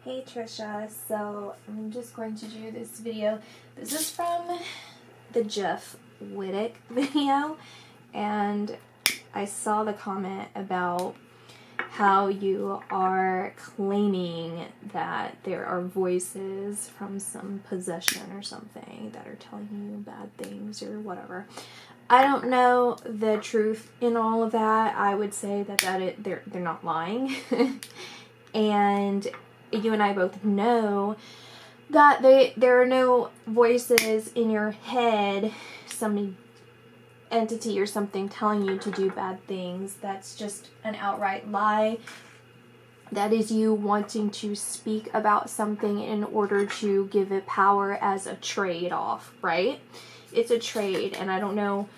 Hey Trisha, so I'm just going to do this video. This is from the Jeff Wittick video, and I saw the comment about how you are claiming that there are voices from some possession or something that are telling you bad things or whatever. I don't know the truth in all of that. I would say that they're not lying. And you and I both know that there are no voices in your head, some entity or something telling you to do bad things. That's just an outright lie. That is you wanting to speak about something in order to give it power as a trade-off, right? It's a trade, and I don't know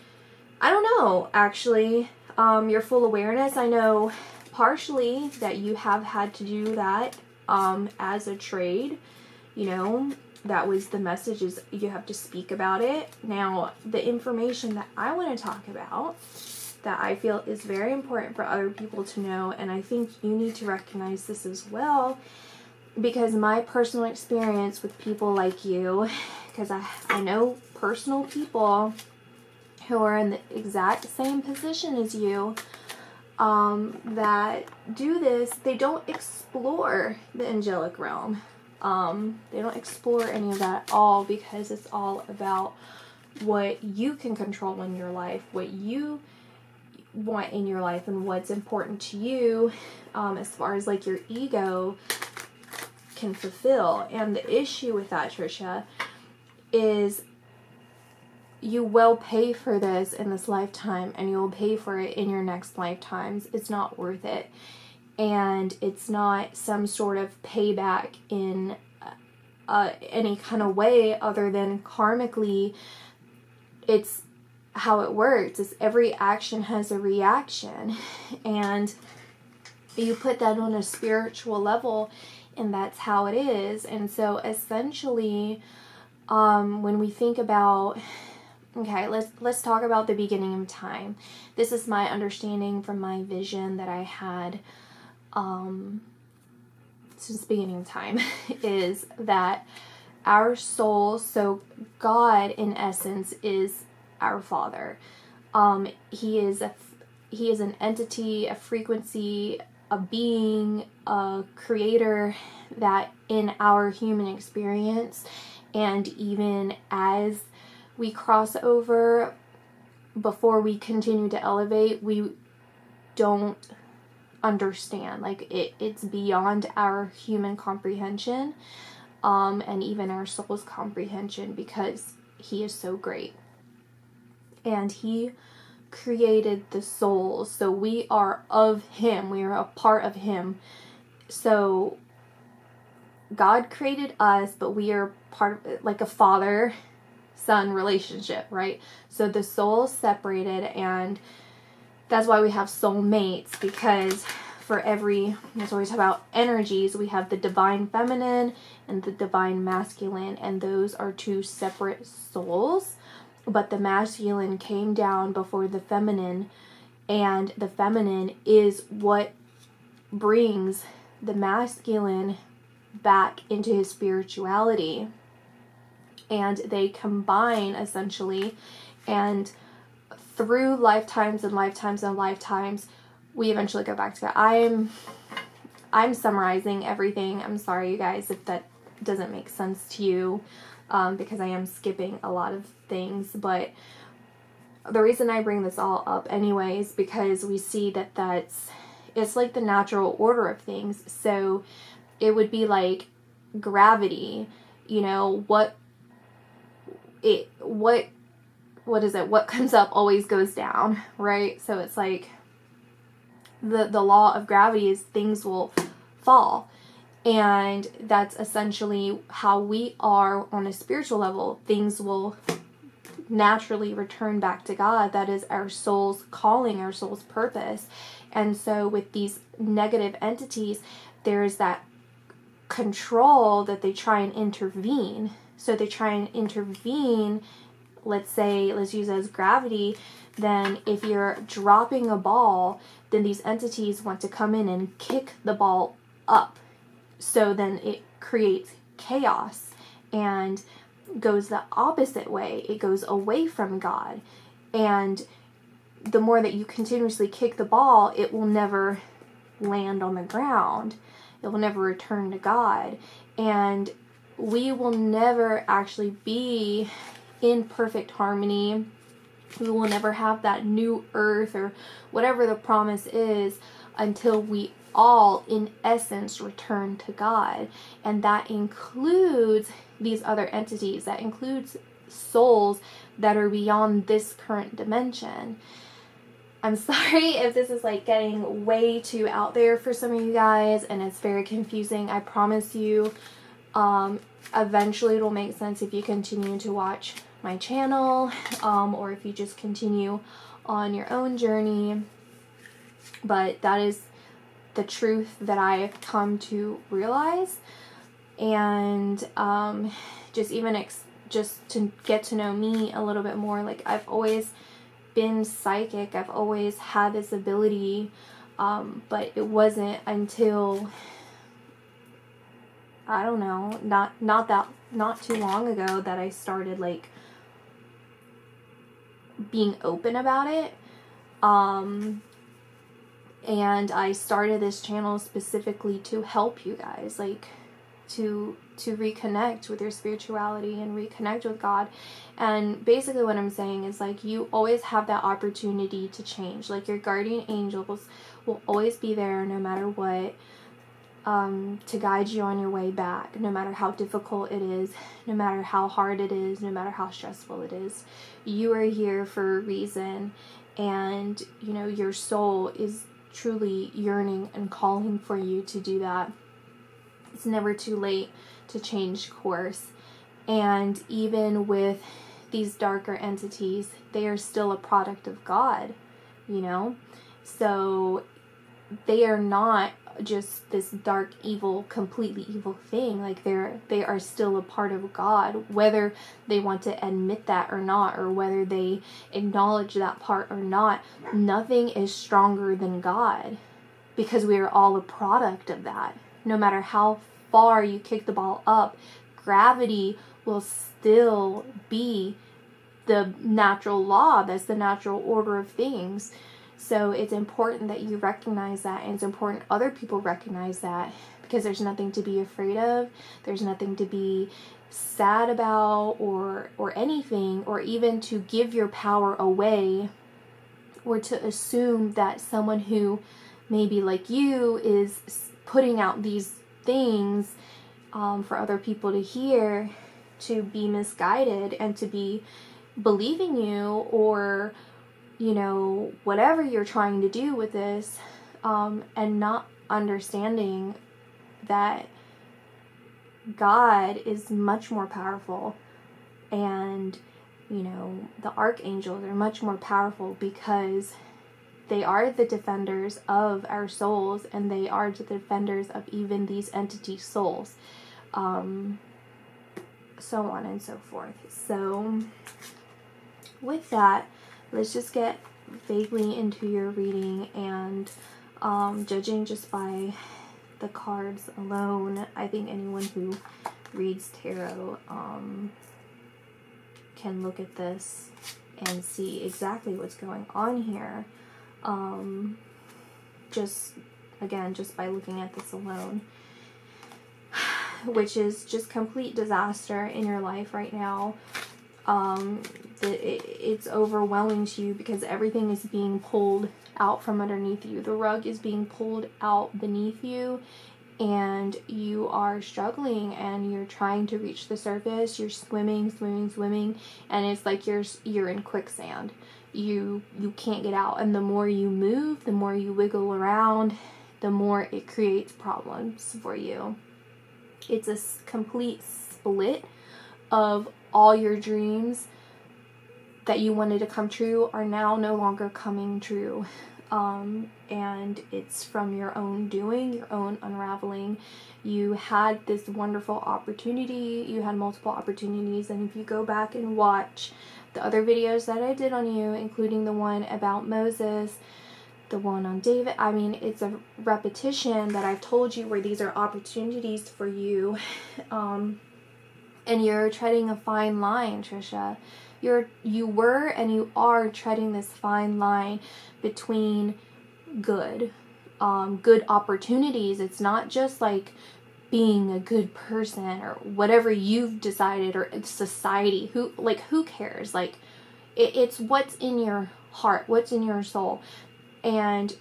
actually. Your full awareness, I know partially that you have had to do that as a trade. You know, that was the message, is you have to speak about it. Now, the information that I want to talk about that I feel is very important for other people to know, and I think you need to recognize this as well, because my personal experience with people like you, because I know personal people who are in the exact same position as you, that do this, they don't explore the angelic realm. They don't explore any of that at all, because it's all about what you can control in your life, what you want in your life, and what's important to you, as far as like your ego can fulfill. And the issue with that, Trisha, is you will pay for this in this lifetime, and you will pay for it in your next lifetimes. It's not worth it. And it's not some sort of payback in any kind of way other than karmically. It's how it works. Is every action has a reaction. And you put that on a spiritual level, and that's how it is. And so essentially, when we think about, okay, let's talk about the beginning of time. This is my understanding from my vision that I had since the beginning of time, is that our soul, so God in essence, is our Father. He is an entity, a frequency, a being, a creator, that in our human experience, and even as we cross over, before we continue to elevate, we don't understand. Like it's beyond our human comprehension, and even our soul's comprehension, because He is so great. And He created the soul, so we are of Him. We are a part of Him. So God created us, but we are part of it, like a father-son relationship, right? So the soul is separated, and that's why we have soulmates, because for that's what we talk about energies. We have the divine feminine and the divine masculine, and those are two separate souls. But the masculine came down before the feminine, and the feminine is what brings the masculine back into his spirituality. And they combine, essentially, and through lifetimes and lifetimes and lifetimes, we eventually go back to God. I'm summarizing everything. I'm sorry, you guys, if that doesn't make sense to you, because I am skipping a lot of things. But the reason I bring this all up anyways, because we see that it's like the natural order of things. So it would be like gravity, you know, what is it? What comes up always goes down, right? So it's like the law of gravity is things will fall. And that's essentially how we are on a spiritual level. Things will naturally return back to God. That is our soul's calling, our soul's purpose. And so with these negative entities, there's that control that they try and intervene. So they try and intervene. Let's use it as gravity. Then if you're dropping a ball, then these entities want to come in and kick the ball up. So then it creates chaos and goes the opposite way. It goes away from God. And the more that you continuously kick the ball, it will never land on the ground. It will never return to God. And we will never actually be in perfect harmony. We will never have that new earth or whatever the promise is until we all, in essence, return to God. And that includes these other entities. That includes souls that are beyond this current dimension. I'm sorry if this is like getting way too out there for some of you guys and it's very confusing. I promise you, eventually it'll make sense if you continue to watch my channel, or if you just continue on your own journey. But that is the truth that I've come to realize. And just to get to know me a little bit more, like I've always been psychic, I've always had this ability, but it wasn't until, I don't know, not too long ago that I started like being open about it. And I started this channel specifically to help you guys, like to reconnect with your spirituality and reconnect with God. And basically what I'm saying is, like, you always have that opportunity to change. Like, your guardian angels will always be there no matter what, to guide you on your way back, no matter how difficult it is, no matter how hard it is, no matter how stressful it is. You are here for a reason, and you know, your soul is truly yearning and calling for you to do that. It's never too late to change course. And even with these darker entities, they are still a product of God, you know? So they are not just this dark, evil, completely evil thing. Like, they are still a part of God, whether they want to admit that or not, or whether they acknowledge that part or not. Nothing is stronger than God, because we are all a product of that. No matter how far you kick the ball up, gravity will still be the natural law. That's the natural order of things. So it's important that you recognize that, and it's important other people recognize that, because there's nothing to be afraid of. There's nothing to be sad about or anything, or even to give your power away, or to assume that someone who maybe like you is putting out these things for other people to hear, to be misguided and to be believing you, or you know, whatever you're trying to do with this, and not understanding that God is much more powerful, and you know, the archangels are much more powerful, because they are the defenders of our souls, and they are the defenders of even these entity souls, so on and so forth. So with that, let's just get vaguely into your reading. And judging just by the cards alone, I think anyone who reads tarot can look at this and see exactly what's going on here. Just by looking at this alone, which is just complete disaster in your life right now. It's overwhelming to you, because everything is being pulled out from underneath you. The rug is being pulled out beneath you, and you are struggling, and you're trying to reach the surface. You're swimming, and it's like you're in quicksand. You can't get out, and the more you move, the more you wiggle around, the more it creates problems for you. It's a complete split of all your dreams that you wanted to come true are now no longer coming true. And it's from your own doing, your own unraveling. You had this wonderful opportunity. You had multiple opportunities. And if you go back and watch the other videos that I did on you, including the one about Moses, the one on David. I mean, it's a repetition that I've told you where these are opportunities for you. And you're treading a fine line, Trisha. You were and you are treading this fine line between good opportunities. It's not just like being a good person or whatever you've decided, or society, who cares? Like, it's what's in your heart, what's in your soul. And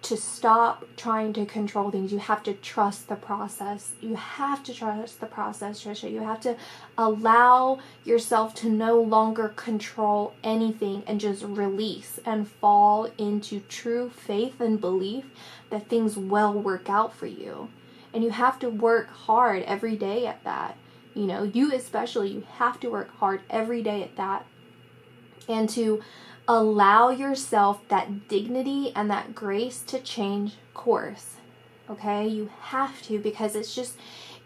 to stop trying to control things, you have to trust the process. You have to trust the process, Trisha. You have to allow yourself to no longer control anything and just release and fall into true faith and belief that things will work out for you. And you have to work hard every day at that. You know, you especially, you have to work hard every day at that. And to allow yourself that dignity and that grace to change course. Okay? You have to, because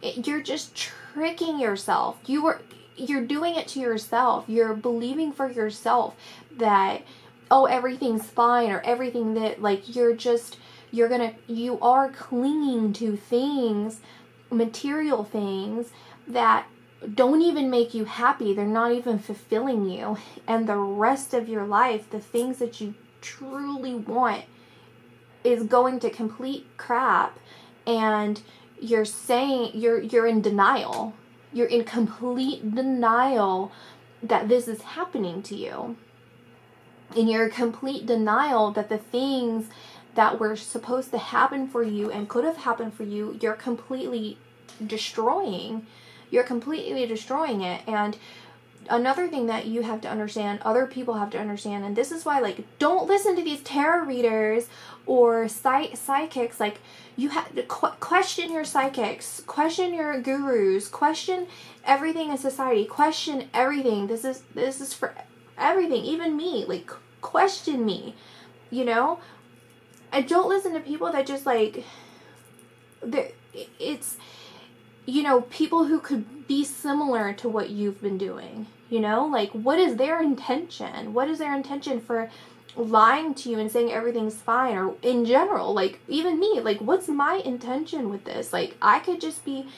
you're just tricking yourself. You're doing it to yourself. You're believing for yourself that, oh, everything's fine, or everything that, like, you are clinging to things, material things that don't even make you happy. They're not even fulfilling you. And the rest of your life, the things that you truly want, is going to complete crap. And you're saying, you're in denial. You're in complete denial that this is happening to you. And you're in complete denial that the things that were supposed to happen for you and could have happened for you, you're completely destroying. You're completely destroying it. And another thing that you have to understand, other people have to understand, and this is why, like, don't listen to these tarot readers or psychics. Like, you have to question your psychics, question your gurus, question everything in society, question everything. This is for everything, even me. Like, question me, you know? And don't listen to people that just, like, it's, you know, people who could be similar to what you've been doing, you know? Like, what is their intention? What is their intention for lying to you and saying everything's fine? Or in general, like, even me, like, what's my intention with this? Like, I could just be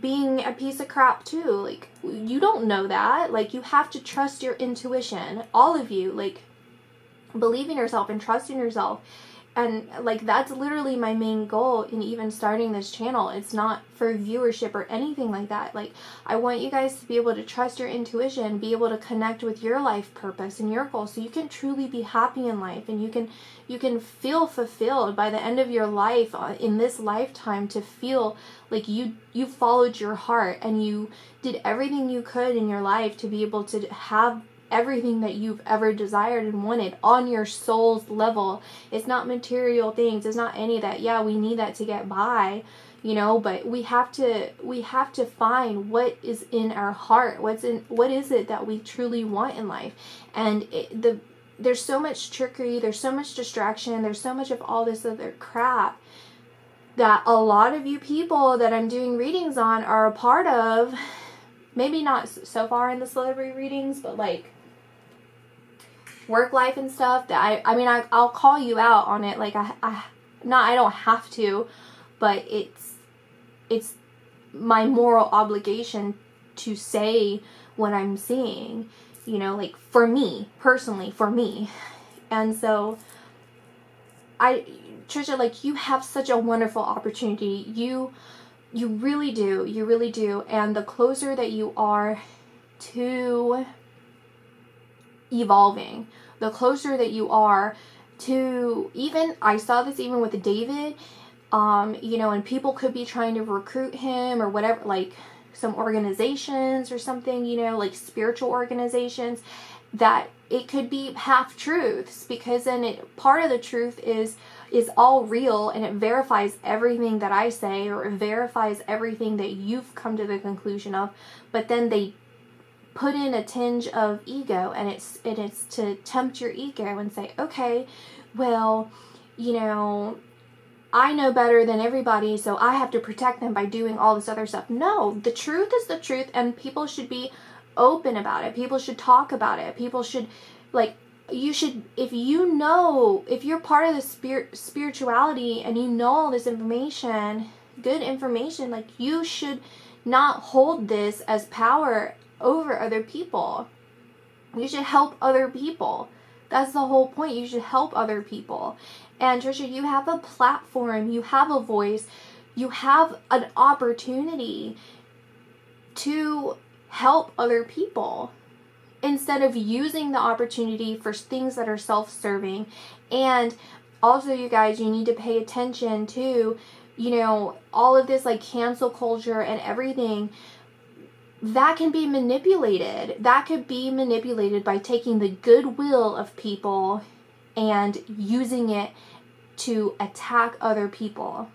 being a piece of crap too. Like, you don't know that. Like, you have to trust your intuition. All of you, like, believe in yourself and trust in yourself. And, like, that's literally my main goal in even starting this channel. It's not for viewership or anything like that. Like, I want you guys to be able to trust your intuition, be able to connect with your life purpose and your goals, so you can truly be happy in life, and you can feel fulfilled by the end of your life in this lifetime, to feel like you followed your heart and you did everything you could in your life to be able to have everything that you've ever desired and wanted on your soul's level. It's not material things. It's not any of that. Yeah, we need that to get by, you know, but we have to find what is in our heart. What is it that we truly want in life? And there's so much trickery, there's so much distraction, there's so much of all this other crap that a lot of you people that I'm doing readings on are a part of. Maybe not so far in the celebrity readings, but like work life and stuff, that I'll call you out on it. Like, I don't have to, but it's my moral obligation to say what I'm seeing, you know, like, for me personally, for me. And so Trisha, like, you have such a wonderful opportunity. You really do. And the closer that you are to evolving, the closer that you are to, even, I saw this even with David, you know, and people could be trying to recruit him or whatever, like some organizations or something, you know, like spiritual organizations, that it could be half truths, because then part of the truth is all real, and it verifies everything that I say, or it verifies everything that you've come to the conclusion of, but then they put in a tinge of ego, and it's to tempt your ego and say, okay, well, you know, I know better than everybody, so I have to protect them by doing all this other stuff. No, the truth is the truth, and people should be open about it. People should talk about it. People should, like, you should, if you're part of the spirituality and you know all this information, good information, like, you should not hold this as power over other people. You should help other people. That's the whole point. You should help other people. And Trisha, you have a platform, you have a voice, you have an opportunity to help other people, instead of using the opportunity for things that are self-serving. And also, you guys, you need to pay attention to, all of this, like, cancel culture and everything. That can be manipulated. That could be manipulated by taking the goodwill of people and using it to attack other people,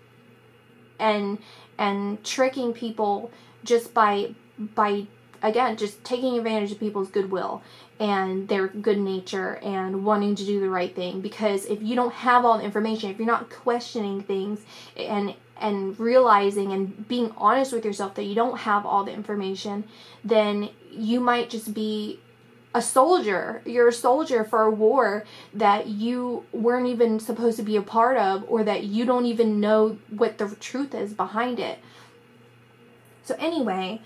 and tricking people just by again, just taking advantage of people's goodwill and their good nature and wanting to do the right thing. Because if you don't have all the information, if you're not questioning things and realizing and being honest with yourself that you don't have all the information, then you might just be a soldier. You're a soldier for a war that you weren't even supposed to be a part of, or that you don't even know what the truth is behind it. So anyway,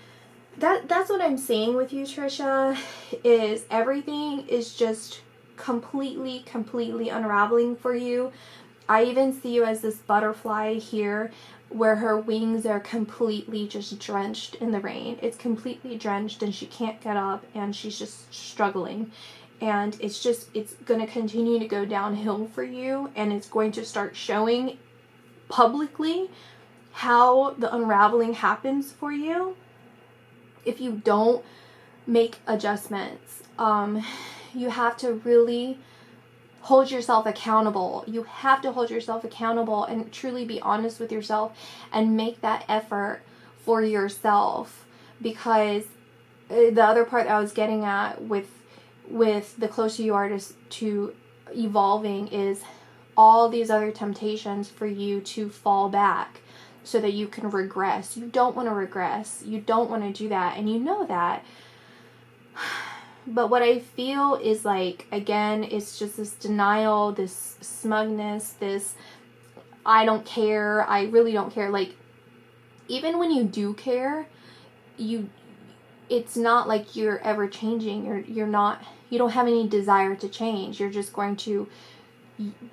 that's what I'm saying with you, Trisha, is everything is just completely unraveling for you. I even see you as this butterfly here, where her wings are completely just drenched in the rain. It's completely drenched and she can't get up and she's just struggling. And it's going to continue to go downhill for you, and it's going to start showing publicly how the unraveling happens for you if you don't make adjustments. You have to really hold yourself accountable. You have to hold yourself accountable and truly be honest with yourself and make that effort for yourself. Because the other part that I was getting at with the closer you are to evolving is all these other temptations for you to fall back so that you can regress. You don't want to regress. You don't want to do that, and you know that. But what I feel is, like, again, it's just this denial, this smugness, this I don't care, I really don't care. Like, even when you do care, it's not like you're ever changing. You don't have any desire to change. You're just going to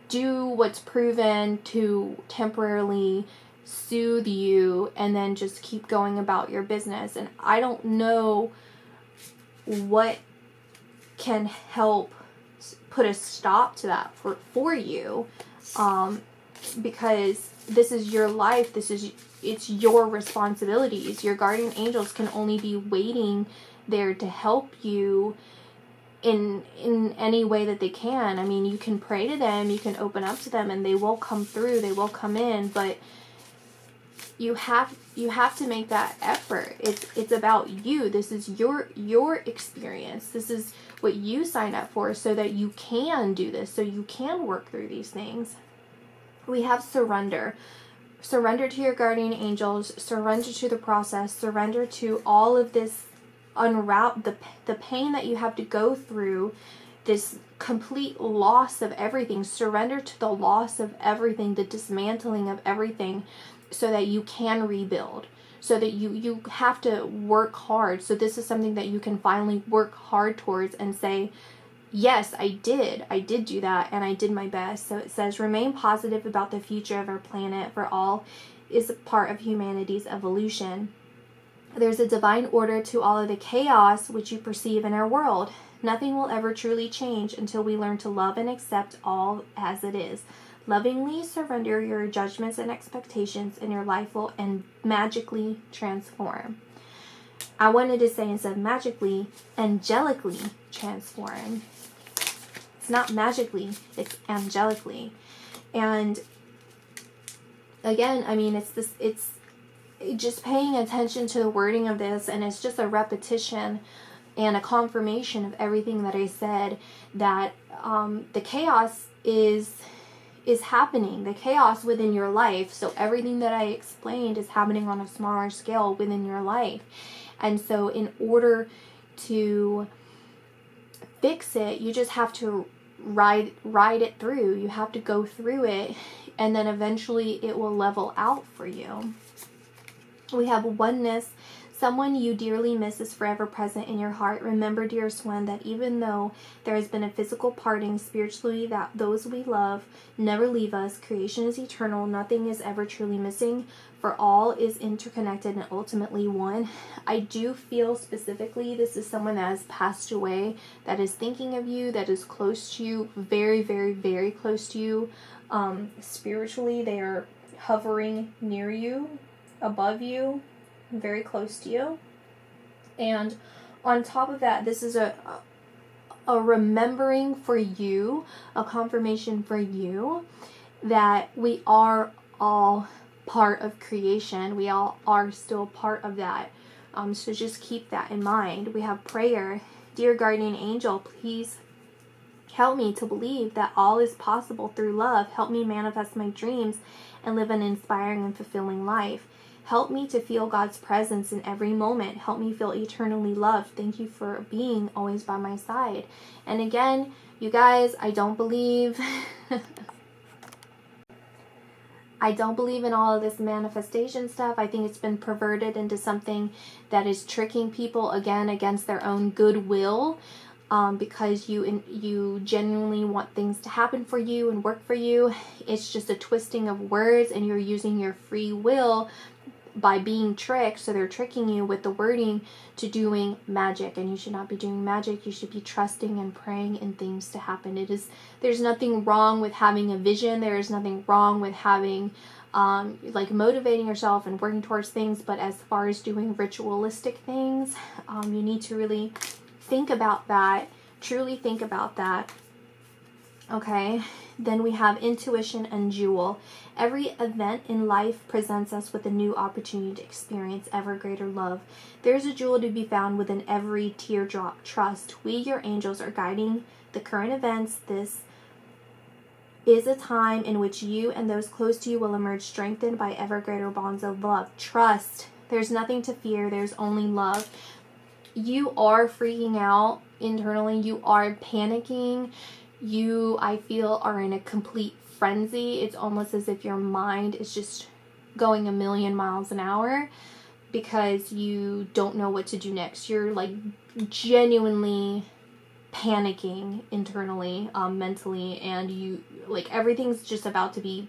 do what's proven to temporarily soothe you and then just keep going about your business. And I don't know what can help put a stop to that for you, because this is your life. It's your responsibilities. Your guardian angels can only be waiting there to help you in any way that they can. I mean, you can pray to them, you can open up to them, and they will come through, they will come in, but you have to make that effort. It's about you. This is your experience. This is what you signed up for, so that you can do this, so you can work through these things. We have surrender. Surrender to your guardian angels, surrender to the process, surrender to all of this the pain that you have to go through, this complete loss of everything. Surrender to the loss of everything, the dismantling of everything, so that you can rebuild, so that you have to work hard. So this is something that you can finally work hard towards and say, yes, I did do that, and I did my best. So it says, remain positive about the future of our planet, for all is a part of humanity's evolution. There's a divine order to all of the chaos which you perceive in our world. Nothing will ever truly change until we learn to love and accept all as it is. Lovingly surrender your judgments and expectations, and your life will magically transform. I wanted to say, instead of magically, angelically transform. It's not magically, it's angelically. And again, I mean, it's just paying attention to the wording of this, and it's just a repetition and a confirmation of everything that I said, that the chaos is happening, the chaos within your life. So everything that I explained is happening on a smaller scale within your life. And so in order to fix it, you just have to ride it through. You have to go through it, and then eventually it will level out for you. We have oneness. Someone you dearly miss is forever present in your heart. Remember, dearest one, that even though there has been a physical parting, spiritually, that those we love never leave us. Creation is eternal. Nothing is ever truly missing, for all is interconnected and ultimately one. I do feel specifically this is someone that has passed away, that is thinking of you, that is close to you, very, very, very close to you. Spiritually, they are hovering near you, above you, very close to you. And on top of that, this is a remembering for you, a confirmation for you that we are all part of creation. We all are still part of that. So just keep that in mind. We have prayer. Dear guardian angel, please help me to believe that all is possible through love. Help me manifest my dreams and live an inspiring and fulfilling life. Help me to feel God's presence in every moment. Help me feel eternally loved. Thank you for being always by my side. And again, you guys, I don't believe in all of this manifestation stuff. I think it's been perverted into something that is tricking people, again, against their own goodwill, because you genuinely want things to happen for you and work for you. It's just a twisting of words, and you're using your free will by being tricked. So they're tricking you with the wording to doing magic, and you should not be doing magic. You should be trusting and praying in things to happen. There's nothing wrong with having a vision. There is nothing wrong with having like motivating yourself and working towards things, but as far as doing ritualistic things, you need to really think about that, truly think about that. Okay, then we have intuition and jewel. Every event in life presents us with a new opportunity to experience ever greater love. There's a jewel to be found within every teardrop. Trust. We, your angels, are guiding the current events. This is a time in which you and those close to you will emerge strengthened by ever greater bonds of love. Trust. There's nothing to fear. There's only love. You are freaking out internally. You are panicking. You, I feel, are in a complete frenzy. It's almost as if your mind is just going a million miles an hour because you don't know what to do next. You're like genuinely panicking internally, mentally, and you like everything's just about to be,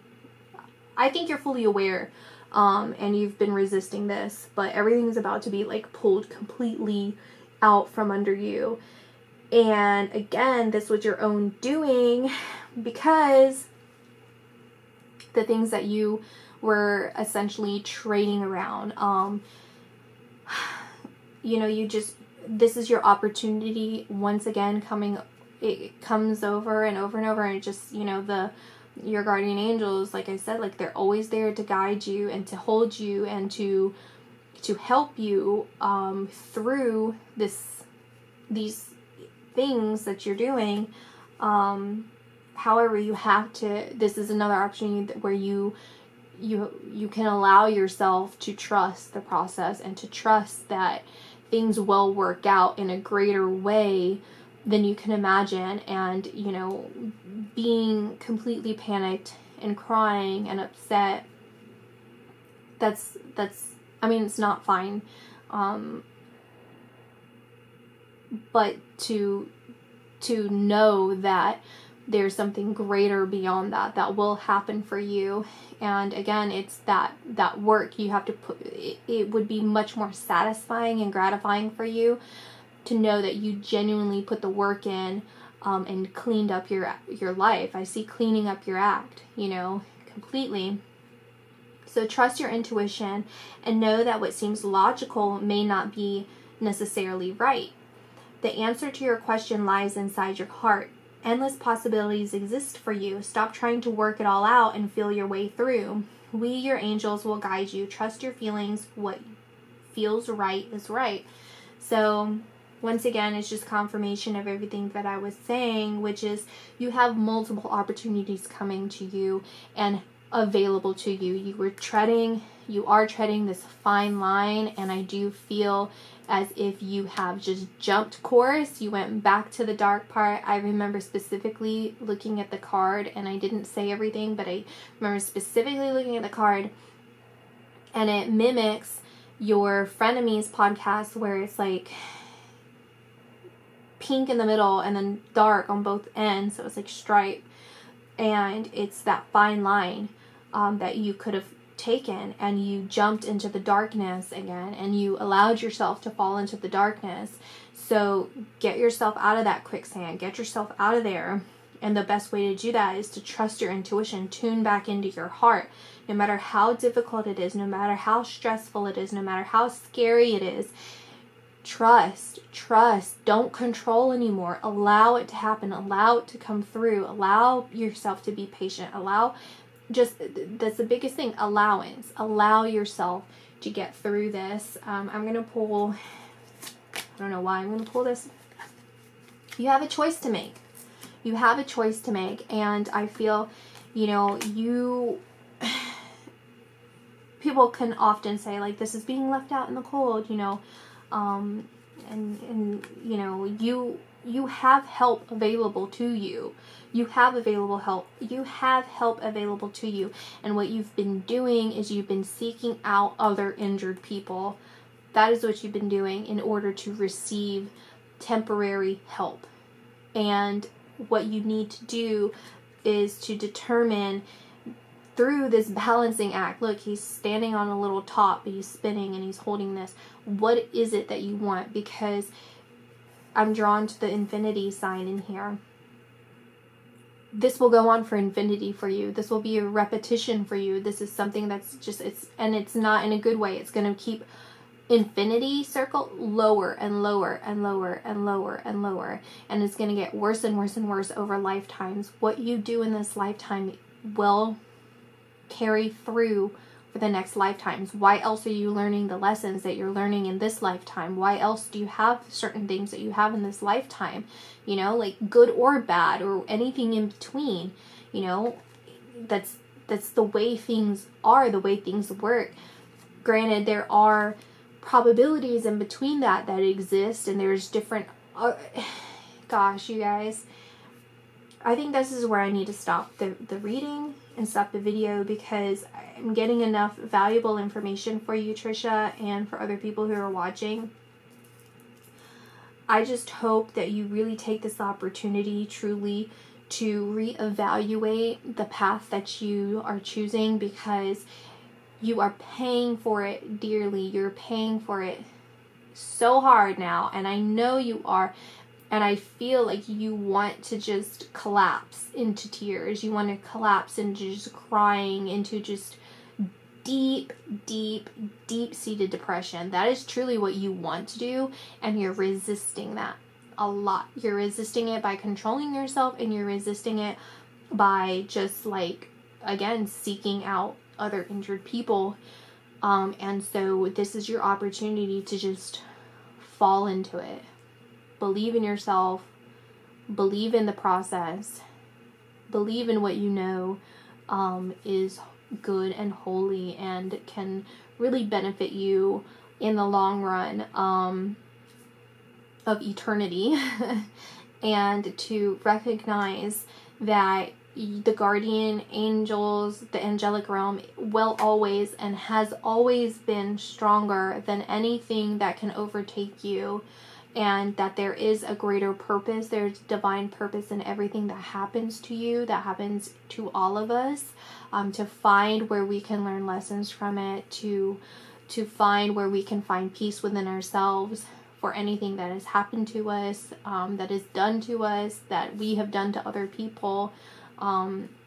I think you're fully aware, and you've been resisting this, but everything's about to be like pulled completely out from under you. And again, this was your own doing, because the things that you were essentially trading around, this is your opportunity once again it comes over and over and over, and it just, your guardian angels, like I said, like they're always there to guide you and to hold you and to help you through these things that you're doing. However, this is another opportunity where you can allow yourself to trust the process and to trust that things will work out in a greater way than you can imagine. And being completely panicked and crying and upset, that's it's not fine, but to know that there's something greater beyond that will happen for you. And again, it's that work you have to put. It would be much more satisfying and gratifying for you to know that you genuinely put the work in, and cleaned up your life. I see cleaning up your act, completely. So trust your intuition and know that what seems logical may not be necessarily right. The answer to your question lies inside your heart. Endless possibilities exist for you. Stop trying to work it all out and feel your way through. We, your angels, will guide you. Trust your feelings. What feels right is right. So once again, it's just confirmation of everything that I was saying, which is you have multiple opportunities coming to you and available to you. You were treading you are treading this fine line, and I do feel as if you have just jumped course. You went back to the dark part. I remember specifically looking at the card, and I didn't say everything, but I remember specifically looking at the card, and it mimics your Frenemies podcast, where it's like pink in the middle and then dark on both ends, so it's like stripe, and it's that fine line that you could have taken, and you jumped into the darkness again, and you allowed yourself to fall into the darkness. So get yourself out of that quicksand, get yourself out of there, and the best way to do that is to trust your intuition, tune back into your heart. No matter how difficult it is, no matter how stressful it is, no matter how scary it is, trust, don't control anymore. Allow it to happen, allow it to come through, allow yourself to be patient, that's the biggest thing, allowance. Allow yourself to get through this. I'm going to pull, I don't know why I'm going to pull this. You have a choice to make. You have a choice to make, and I feel, people can often say, like, this is being left out in the cold, and you have help available to you. You have available help. You have help available to you. And what you've been doing is you've been seeking out other injured people. That is what you've been doing in order to receive temporary help. And what you need to do is to determine through this balancing act. Look, he's standing on a little top, but he's spinning and he's holding this. What is it that you want? Because I'm drawn to the infinity sign in here. This will go on for infinity for you. This will be a repetition for you. This is something that's just, it's not in a good way. It's going to keep infinity circle lower and lower and lower and lower and lower. And it's going to get worse and worse and worse over lifetimes. What you do in this lifetime will carry through for the next lifetimes. Why else are you learning the lessons that you're learning in this lifetime? Why else do you have certain things that you have in this lifetime? Like good or bad or anything in between. That's the way things are, the way things work. Granted, there are probabilities in between that exist, and there's different gosh, you guys, I think this is where I need to stop the reading and stop the video, because I'm getting enough valuable information for you, Trisha, and for other people who are watching. I just hope that you really take this opportunity truly to reevaluate the path that you are choosing, because you are paying for it dearly. You're paying for it so hard now, and I know you are. And I feel like you want to just collapse into tears. You want to collapse into just crying, into just deep, deep, deep-seated depression. That is truly what you want to do, and you're resisting that a lot. You're resisting it by controlling yourself, and you're resisting it by just, like, again, seeking out other injured people. And so this is your opportunity to just fall into it. Believe in yourself, believe in the process, believe in what you know is good and holy and can really benefit you in the long run of eternity. And to recognize that the guardian angels, the angelic realm, will always and has always been stronger than anything that can overtake you. And that there is a greater purpose. There's divine purpose in everything that happens to you, that happens to all of us, to find where we can learn lessons from it, to find where we can find peace within ourselves for anything that has happened to us, that is done to us, that we have done to other people,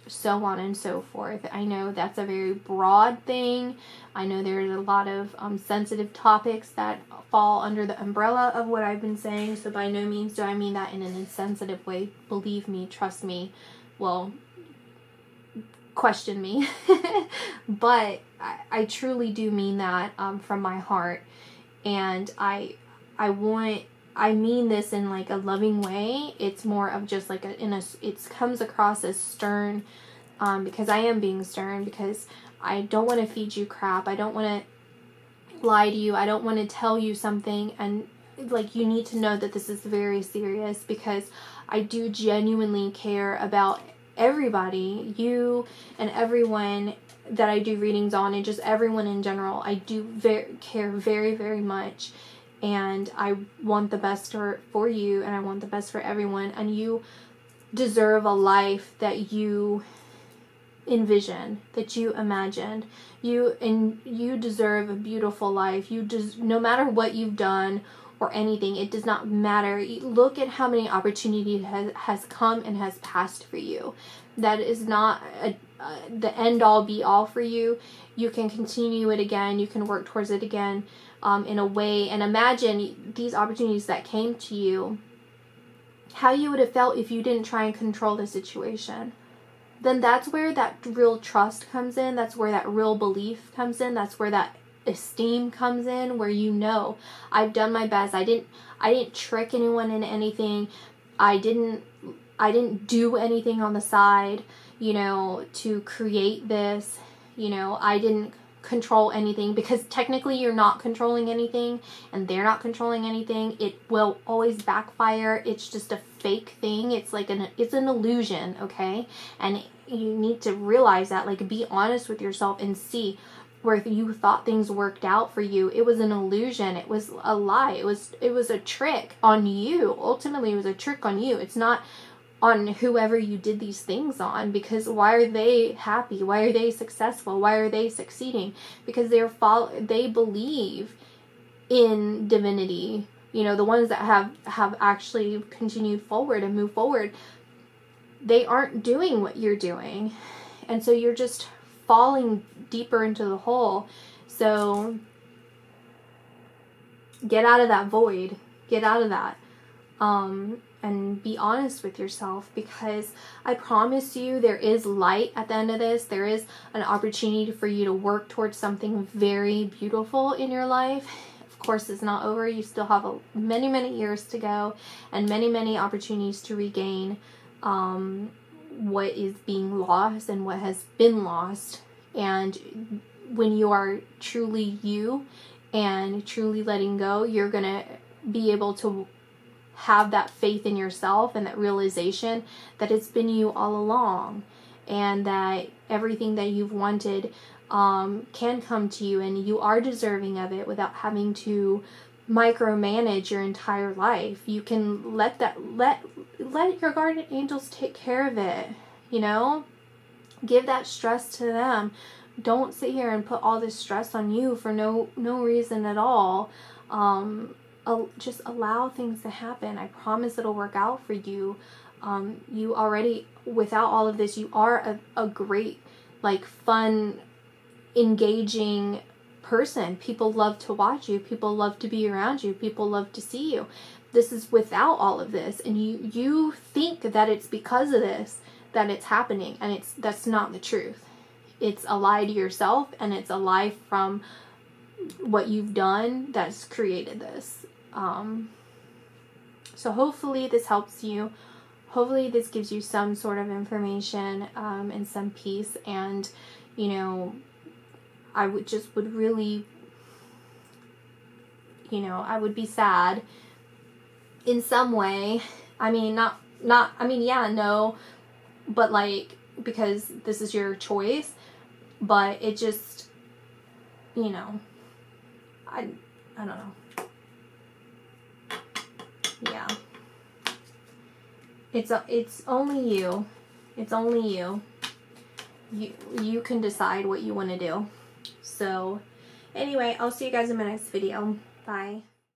so on and so forth. I know that's a very broad thing. I know there's a lot of sensitive topics that fall under the umbrella of what I've been saying, so by no means do I mean that in an insensitive way. Believe me, trust me, well, question me. But I truly do mean that from my heart, and I mean this in like a loving way. It's more of just like it comes across as stern, because I am being stern, because I don't want to feed you crap. I don't want to lie to you. I don't want to tell you something and like you need to know that this is very serious, because I do genuinely care about everybody, you and everyone that I do readings on, and just everyone in general. I do care very, very much, and I want the best for you, and I want the best for everyone, and you deserve a life that you envision, that you imagined. You deserve a beautiful life. No matter what you've done or anything, it does not matter. Look at how many opportunities has come and has passed for you. That is not the end all be all for you. You can continue it again. You can work towards it again in a way. And imagine these opportunities that came to you, how you would have felt if you didn't try and control the situation. Then that's where that real trust comes in. That's where that real belief comes in. That's where that esteem comes in, where you know, I've done my best. I didn't trick anyone into anything. I didn't do anything on the side, you know, to create this. You know, I didn't control anything, because technically you're not controlling anything and they're not controlling anything. It will always backfire. It's just a fake thing. It's like it's an illusion, okay? And you need to realize that, like, be honest with yourself and see where you thought things worked out for you. It was an illusion. It was a lie. It was a trick on you. Ultimately, it was a trick on you. It's not on whoever you did these things on, because why are they happy? Why are they successful? Why are they succeeding? Because they believe in divinity. You know, the ones that have actually continued forward and moved forward, they aren't doing what you're doing. And so you're just falling deeper into the hole. So get out of that void. Get out of that. And be honest with yourself, because I promise you there is light at the end of this. There is an opportunity for you to work towards something very beautiful in your life. Of course, it's not over. You still have many, many years to go, and many, many opportunities to regain what is being lost and what has been lost. And when you are truly you and truly letting go, you're going to be able to have that faith in yourself and that realization that it's been you all along, and that everything that you've wanted can come to you, and you are deserving of it without having to micromanage your entire life. You can let your guardian angels take care of it, you know? Give that stress to them. Don't sit here and put all this stress on you for no reason at all. Just allow things to happen. I promise it'll work out for you. You already, without all of this, you are a great, like, fun, engaging person. People love to watch you. People love to be around you. People love to see you. This is without all of this, and you think that it's because of this that it's happening, and that's not the truth. It's a lie to yourself, and it's a lie from what you've done that's created this. So hopefully this helps you. Hopefully this gives you some sort of information and some peace. And, you know, I would really, you know, I would be sad in some way. I mean, yeah, no, but like, because this is your choice, but it just, you know, I don't know. Yeah. It's only you. It's only you. You can decide what you want to do. So, anyway, I'll see you guys in my next video. Bye.